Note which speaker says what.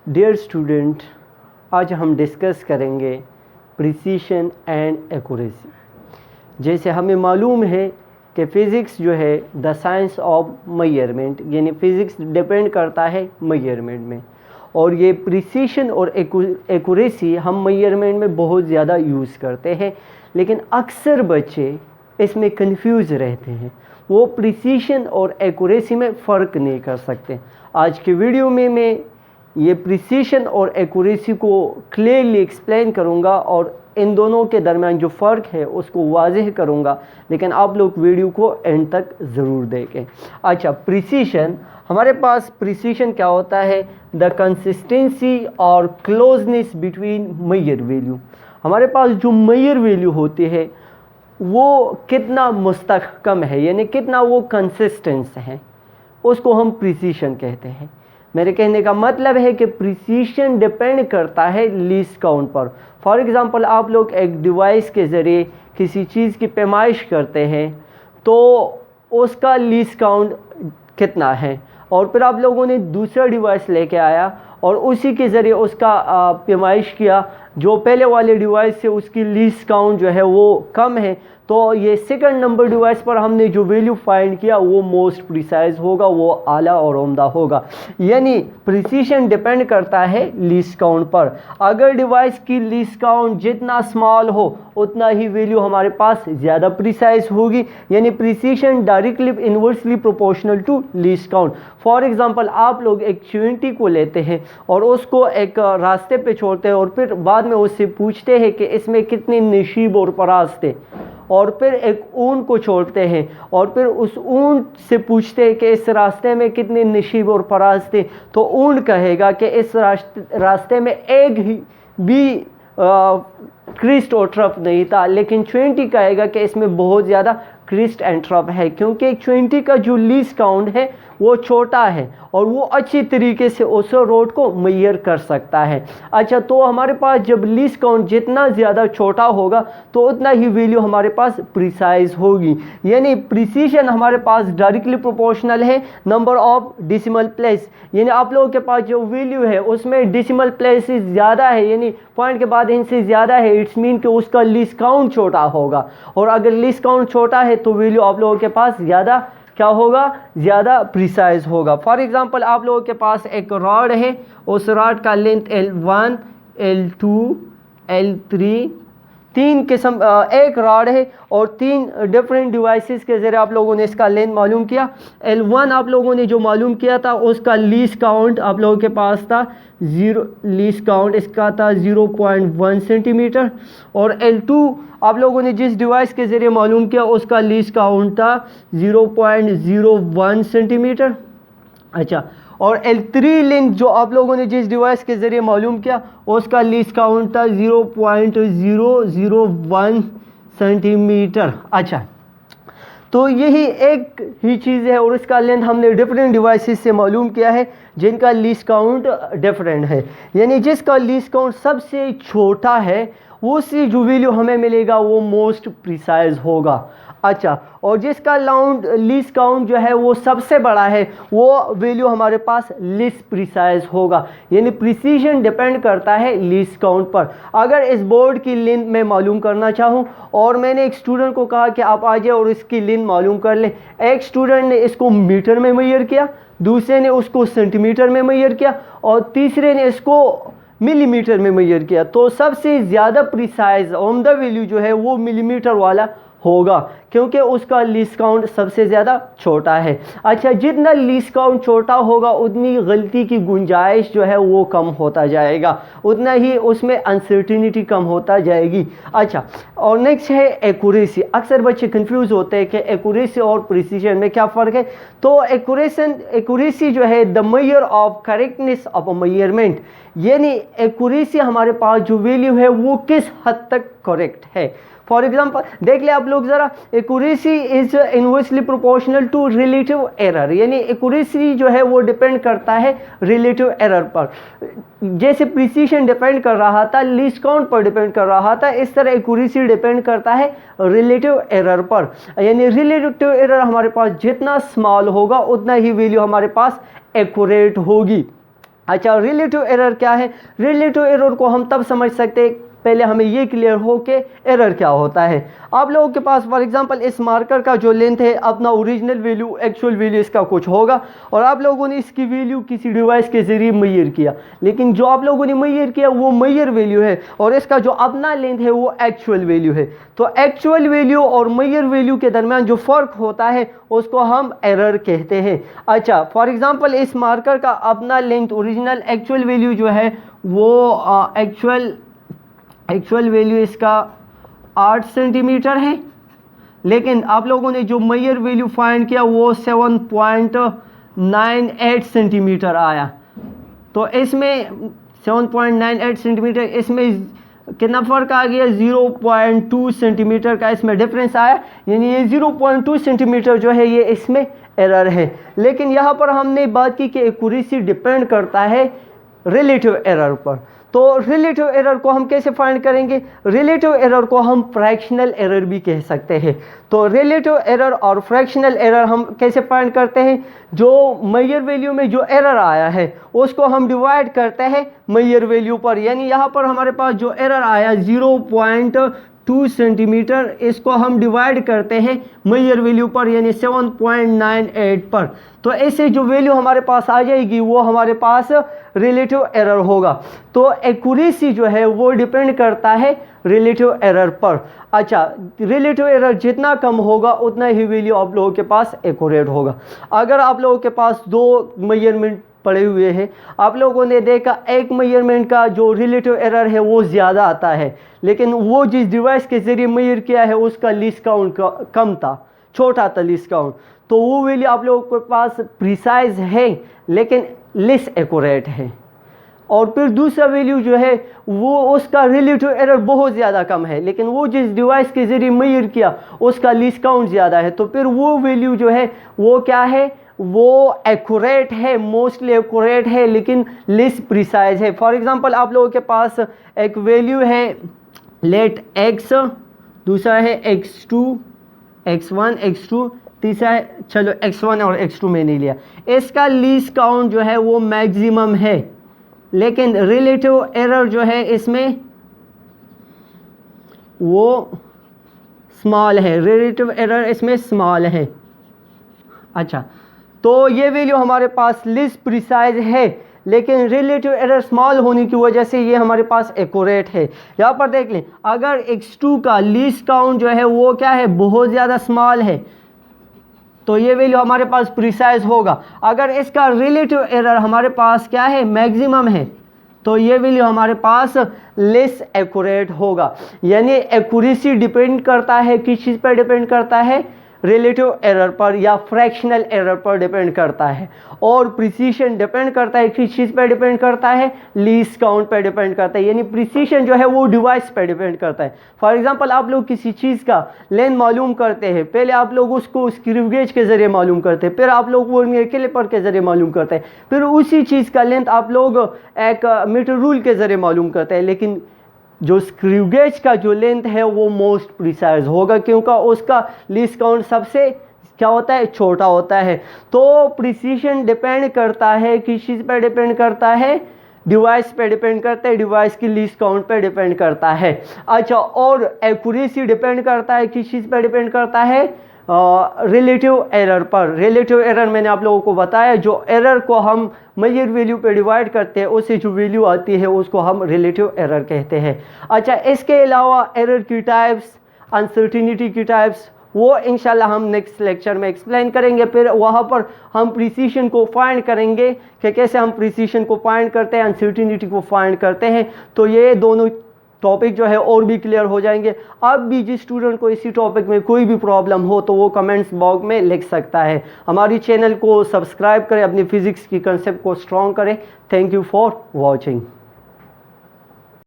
Speaker 1: Dear student, आज हम discuss करेंगे प्रिसीशन एंड एक्यूरेसी। जैसे हमें मालूम है कि फ़िज़िक्स जो है द साइंस ऑफ मेजरमेंट, यानी फ़िज़िक्स डिपेंड करता है मेजरमेंट में, और ये प्रिसीशन और एक्यूरेसी हम मेजरमेंट में बहुत ज़्यादा यूज़ करते हैं, लेकिन अक्सर बच्चे इसमें कंफ्यूज रहते हैं। वो प्रिसीशन और एक्यूरेसी में फ़र्क नहीं कर सकते। आज के वीडियो में मैं ये प्रिसीशन और एक्यूरेसी को क्लियरली एक्सप्लेन करूँगा और इन दोनों के दरमियान जो फ़र्क है उसको वाज़ेह करूँगा, लेकिन आप लोग वीडियो को एंड तक ज़रूर देखें। अच्छा, प्रिसीशन, हमारे पास प्रिसीशन क्या होता है? द कंसिस्टेंसी और क्लोजनेस बिटवीन मेजर वैल्यू। हमारे पास जो मेजर वैल्यू होती है वो कितना मुस्तहकम है, यानी कितना वो कंसिस्टेंस है, उसको हम प्रिसीशन कहते हैं। मेरे कहने का मतलब है कि प्रिसीशन डिपेंड करता है लीस्ट काउंट पर। फॉर एग्ज़ाम्पल, आप लोग एक डिवाइस के ज़रिए किसी चीज़ की पैमाइश करते हैं तो उसका लीस्ट काउंट कितना है, और फिर आप लोगों ने दूसरा डिवाइस लेके आया और उसी के ज़रिए उसका पैमाइश किया, जो पहले वाले डिवाइस से उसकी लीस्ट काउंट जो है वो कम है, तो ये सेकंड नंबर डिवाइस पर हमने जो वैल्यू फाइंड किया वो मोस्ट प्रिसाइज होगा, वो आला और उम्दा होगा। यानी प्रिसीशन डिपेंड करता है लीस्ट काउंट पर। अगर डिवाइस की लीस्ट काउंट जितना स्मॉल हो उतना ही वैल्यू हमारे पास ज़्यादा प्रिसाइज होगी, यानी precision directly inversely proportional to least count. For example, आप लोग एक च्युइंटी को लेते हैं और उसको एक रास्ते पे छोड़ते हैं और फिर बाद में उससे पूछते हैं कि इसमें कितने नशीब और पराज थे, और फिर एक ऊन को छोड़ते हैं और फिर उस ऊन से पूछते हैं कि इस रास्ते में कितने नशीब और फराज थे, तो ऊन कहेगा कि इस रास्ते में एक ही भी क्रिस्ट और ट्रफ नहीं था, लेकिन 20 कहेगा कि इसमें बहुत ज़्यादा क्रिस्ट एंड ट्रफ है, क्योंकि 20 का जो लीस्ट काउंट है वो छोटा है और वो अच्छी तरीके से उस रोड को मेजर कर सकता है। अच्छा, तो हमारे पास जब लीस्ट काउंट जितना ज़्यादा छोटा होगा तो उतना ही वैल्यू हमारे पास प्रिसाइज होगी, यानी प्रिसीशन हमारे पास डायरेक्टली प्रोपोर्शनल है नंबर ऑफ डेसिमल प्लेस। यानी आप लोगों के पास जो वैल्यू है उसमें डेसिमल प्लेसेस ज़्यादा है, यानी पॉइंट के बाद इनसे ज़्यादा है, इट्स मीन कि उसका लीस्ट काउंट छोटा होगा, और अगर लीस्ट काउंट छोटा है तो वैल्यू आप लोगों के पास ज़्यादा क्या होगा, ज़्यादा प्रिसाइज होगा। फॉर एग्जांपल, आप लोगों के पास एक रॉड है, उस रॉड का लेंथ L1, L2, L3, तीन किस्म एक रॉड है और तीन डिफरेंट डिवाइसेस के ज़रिए आप लोगों ने इसका लेंथ मालूम किया। L1 आप लोगों ने जो मालूम किया था उसका लीस्ट काउंट आप लोगों के पास था 0, लीस्ट काउंट इसका था 0.1 सेंटीमीटर, और L2 आप लोगों ने जिस डिवाइस के ज़रिए मालूम किया उसका लीस्ट काउंट था 0.01 सेंटीमीटर। अच्छा, और L3 लेंथ जो आप लोगों ने जिस डिवाइस के ज़रिए मालूम किया उसका लीस्ट काउंट था 0.001 सेंटीमीटर। अच्छा, तो यही एक ही चीज़ है और इसका लेंथ हमने डिफरेंट डिवाइसेस से मालूम किया है जिनका लीस्ट काउंट डिफरेंट है, यानी जिसका लीस्ट काउंट सबसे छोटा है उससे जो वैल्यू हमें मिलेगा वो मोस्ट प्रिसाइज होगा। अच्छा, और जिसका लीस्ट काउंट जो है वो सबसे बड़ा है वो वैल्यू हमारे पास लीस्ट प्रिसाइज होगा, यानी प्रिसीशन डिपेंड करता है लीस्ट काउंट पर। अगर इस बोर्ड की लेंथ मैं मालूम करना चाहूँ और मैंने एक स्टूडेंट को कहा कि आप आ जाए और इसकी लेंथ मालूम कर लें, एक स्टूडेंट ने इसको मीटर में मेजर किया, दूसरे ने उसको सेंटीमीटर में मेजर किया और तीसरे ने इसको मिलीमीटर में मेजर किया, तो सबसे ज़्यादा प्रिसाइज उम्दा वैल्यू जो है वो मिलीमीटर वाला होगा, क्योंकि उसका लीस्ट काउंट सबसे ज़्यादा छोटा है। अच्छा, जितना लीस्ट काउंट छोटा होगा उतनी गलती की गुंजाइश जो है वो कम होता जाएगा, उतना ही उसमें अनसर्टिनिटी कम होता जाएगी। अच्छा, और नेक्स्ट है एक्यूरेसी। अक्सर बच्चे कंफ्यूज होते हैं कि एक्यूरेसी और प्रिसीजन में क्या फ़र्क है। तो एक्यूरेसी जो है the measure of correctness of a measurement, यानी एक्यूरेसी हमारे पास जो वैल्यू है वो किस हद तक करेक्ट है। फॉर एग्जाम्पल, देख ले आप लोग ज़रा, accuracy is inversely proportional to relative error, यानी एक्यूरेसी जो है वो डिपेंड करता है रिलेटिव एरर पर। जैसे प्रिसीशन डिपेंड कर रहा था लीस्ट काउंट पर डिपेंड कर रहा था, इस तरह एक्यूरेसी डिपेंड करता है रिलेटिव एरर पर, यानी रिलेटिव एरर हमारे पास जितना स्मॉल होगा उतना ही वैल्यू हमारे पास एक्यूरेट होगी। अच्छा, रिलेटिव एरर क्या है? रिलेटिव एरर को हम तब समझ सकते हैं, पहले हमें ये क्लियर हो कि एरर क्या होता है। आप लोगों के पास फॉर एग्जांपल इस मार्कर का जो लेंथ है, अपना ओरिजिनल वैल्यू, एक्चुअल वैल्यू इसका कुछ होगा, और आप लोगों ने इसकी वैल्यू किसी डिवाइस के ज़रिए मेजर किया, लेकिन जो आप लोगों ने मेजर किया वो मेजर वैल्यू है, और इसका जो अपना लेंथ है वो एक्चुअल वैल्यू है। तो एक्चुअल वैल्यू और मेजर वैल्यू के दरमियान जो फ़र्क होता है उसको हम एरर कहते हैं। अच्छा, फॉर एग्जांपल इस मार्कर का अपना लेंथ, ओरिजिनल एक्चुअल वैल्यू जो है वो एक्चुअल वैल्यू इसका 8 सेंटीमीटर है, लेकिन आप लोगों ने जो मेजर वैल्यू फाइंड किया वो 7.98 सेंटीमीटर आया। तो इसमें 7.98 सेंटीमीटर, इसमें कितना फ़र्क आ गया? 0.2 सेंटीमीटर का इसमें डिफरेंस आया, यानी ये 0.2 सेंटीमीटर जो है ये इसमें एरर है। लेकिन यहाँ पर हमने बात की कि एक्यूरेसी डिपेंड करता है रिलेटिव एरर पर। तो रिलेटिव एरर को हम कैसे फाइंड करेंगे? रिलेटिव एरर को हम फ्रैक्शनल एरर भी कह सकते हैं। तो रिलेटिव एरर और फ्रैक्शनल एरर हम कैसे फाइंड करते हैं? जो मेजर वैल्यू में जो एरर आया है उसको हम डिवाइड करते हैं मेजर वैल्यू पर, यानी यहाँ पर हमारे पास जो एरर आया 0.2 सेंटीमीटर, इसको हम डिवाइड करते हैं मेजर वैल्यू पर, यानी 7.98 पर। तो ऐसे जो वैल्यू हमारे पास आ जाएगी वो हमारे पास रिलेटिव एरर होगा। तो एक्यूरेसी जो है वो डिपेंड करता है रिलेटिव एरर पर। अच्छा, रिलेटिव एरर जितना कम होगा उतना ही वैल्यू आप लोगों के पास एक्यूरेट होगा। अगर आप लोगों के पास दो मेजरमेंट पड़े हुए हैं, आप लोगों ने देखा एक मेजरमेंट का जो रिलेटिव एरर है वो ज़्यादा आता है, लेकिन वो जिस डिवाइस के ज़रिए मेजर किया है उसका लीस्ट काउंट कम था, छोटा था लीस्ट काउंट, तो वो वैल्यू आप लोगों के पास प्रिसाइज है लेकिन लेस एक्यूरेट है। और फिर दूसरा वैल्यू जो है वो उसका रिलेटिव एरर बहुत ज़्यादा कम है, लेकिन वो जिस डिवाइस के ज़रिए मेजर किया उसका लीस्ट काउंट ज़्यादा है, तो फिर वो वैल्यू जो है वो क्या है? वो एक्यूरेट है, मोस्टली एक्यूरेट है, लेकिन लेस प्रिसाइज है। फॉर एग्जांपल आप लोगों के पास एक वैल्यू है लेट x, दूसरा है x2, x1, x2, तीसरा है, चलो x1 और x2 में नहीं लिया, इसका लीस्ट काउंट जो है वो मैक्सिमम है, लेकिन रिलेटिव एरर जो है इसमें वो स्मॉल है, रिलेटिव एरर इसमें स्मॉल है। अच्छा, तो ये वैल्यू हमारे पास लेस प्रिसाइज है, लेकिन रिलेटिव एरर स्मॉल होने की वजह से ये हमारे पास एक्यूरेट है। यहाँ पर देख लें, अगर x2 का लीस्ट काउंट जो है वो क्या है? बहुत ज़्यादा स्मॉल है, तो ये वैल्यू हमारे पास प्रिसाइज होगा। अगर इसका रिलेटिव एरर हमारे पास क्या है? मैक्सिमम है, तो ये वैल्यू हमारे पास लेस एक्यूरेट होगा। यानी एक्यूरेसी डिपेंड करता है, किस चीज़ पर डिपेंड करता है? रिलेटिव एरर पर या फ्रैक्शनल एरर पर डिपेंड करता है। और प्रिसीशन डिपेंड करता है, किस चीज़ पर डिपेंड करता है? लीस्ट काउंट पर डिपेंड करता है, यानी प्रिसीशन जो है वो डिवाइस पर डिपेंड करता है। फॉर एग्जांपल आप लोग किसी चीज़ का लेंथ मालूम करते हैं, पहले आप लोग उसको स्क्रू गेज के ज़रिए मालूम करते हैं, फिर आप लोग वो कैलिपर के ज़रिए मालूम करते हैं, फिर उसी चीज़ का लेंथ आप लोग एक मीटर रूल के ज़रिए मालूम करते हैं, लेकिन जो स्क्रू गेज का जो लेंथ है वो मोस्ट प्रिसाइज होगा, क्योंकि उसका लीस्ट काउंट सबसे क्या होता है? छोटा होता है। तो प्रिसीशन डिपेंड करता है, किस चीज़ पर डिपेंड करता है? डिवाइस पे डिपेंड करता है, डिवाइस की लीस्ट काउंट पे डिपेंड करता है। अच्छा, और एक्यूरेसी डिपेंड करता है, किस चीज़ पर डिपेंड करता है? रिलेटिव एरर पर। रिलेटिव एरर मैंने आप लोगों को बताया, जो एरर को हम मेजर वैल्यू पे डिवाइड करते हैं उससे जो वैल्यू आती है उसको हम रिलेटिव एरर कहते हैं। अच्छा, इसके अलावा एरर की टाइप्स, अनसर्टिनिटी की टाइप्स, वो इंशाल्लाह हम नेक्स्ट लेक्चर में एक्सप्लेन करेंगे। फिर वहाँ पर हम प्रिसीशन को फाइंड करेंगे कि कैसे हम प्रिसीशन को फाइंड करते हैं, अनसर्टिनिटी को फाइंड करते हैं। तो ये दोनों टॉपिक जो है और भी क्लियर हो जाएंगे। अब भी जिस स्टूडेंट को इसी टॉपिक में कोई भी प्रॉब्लम हो तो वो कमेंट्स बॉक्स में लिख सकता है। हमारी चैनल को सब्सक्राइब करें, अपनी फ़िज़िक्स की कंसेप्ट को स्ट्रॉन्ग करें। Thank you for watching.